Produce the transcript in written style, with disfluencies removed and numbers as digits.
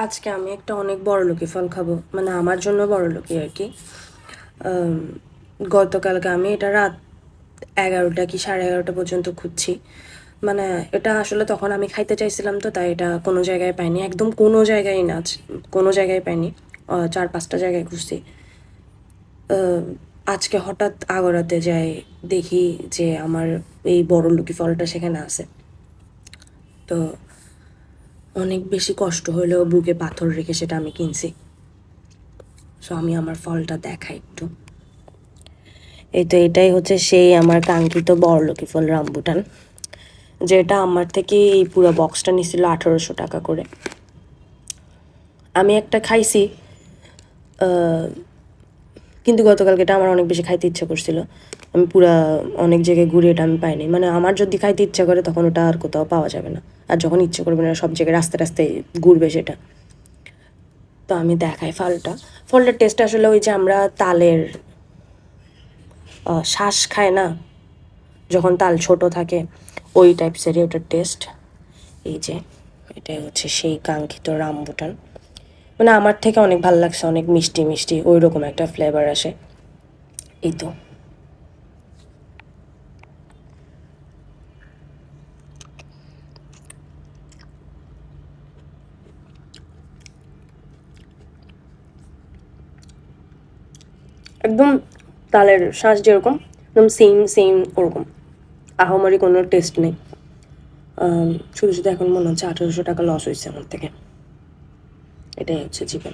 আজকে আমি একটা অনেক বড়লোকি ফল খাবো, মানে আমার জন্য বড়লোকি আর কি। গতকালকে আমি এটা রাত 11টা কি 11:30 পর্যন্ত খুঁজছি। মানে এটা আসলে তখন আমি খাইতে চাইছিলাম, তো তাই এটা কোনো জায়গায় পাইনি, একদম কোনো জায়গায় না, কোনো জায়গায় পাইনি। 4-5টা জায়গায় খুঁজছি। আজকে হঠাৎ আগরাতে যাই, দেখি যে আমার এই বড়লোকি ফলটা সেখানে আছে। তো অনেক বেশি কষ্ট হলেও বুকে পাথর রেখে সেটা আমি কিনছি। সো আমি আমার ফলটা দেখাই একটু। এই তো এটাই হচ্ছে সেই আমার কাঙ্ক্ষিত বড়লোকি ফল রামবুটান, যেটা আমার থেকে এই পুরো বক্সটা নিছিল 1800 টাকা করে। আমি একটা খাইছি, কিন্তু গতকালকে এটা আমার অনেক বেশি খাইতে ইচ্ছা করছিল। আমি পুরা অনেক জায়গায় ঘুরে এটা আমি পাইনি, মানে আমার যদি খাইতে ইচ্ছা করে তখন ওটা আর কোথাও পাওয়া যাবে না, আর যখন ইচ্ছা করবে না সব জায়গায় রাস্তায় রাস্তায় ঘুরবে সেটা। তো আমি দেখাই ফলটার টেস্ট আসলে ওই যে আমরা তালের শ্বাস খায় না যখন তাল ছোট থাকে, ওই টাইপসেরই ওটার টেস্ট। এই যে এটাই হচ্ছে সেই কাঙ্ক্ষিত রামবুটান, মানে আমার থেকে অনেক ভালো লাগছে, অনেক মিষ্টি মিষ্টি ওই রকম একটা ফ্লেভার আসে। এই তো একদম তালের শ্বাস যেরকম, একদম সেম সেম ওরকম, আহামরি কোনো টেস্ট নেই। শুধু শুধু এখন মনে হচ্ছে 1800 টাকা লস হয়েছে আমার থেকে। এটাই হচ্ছে জীবন।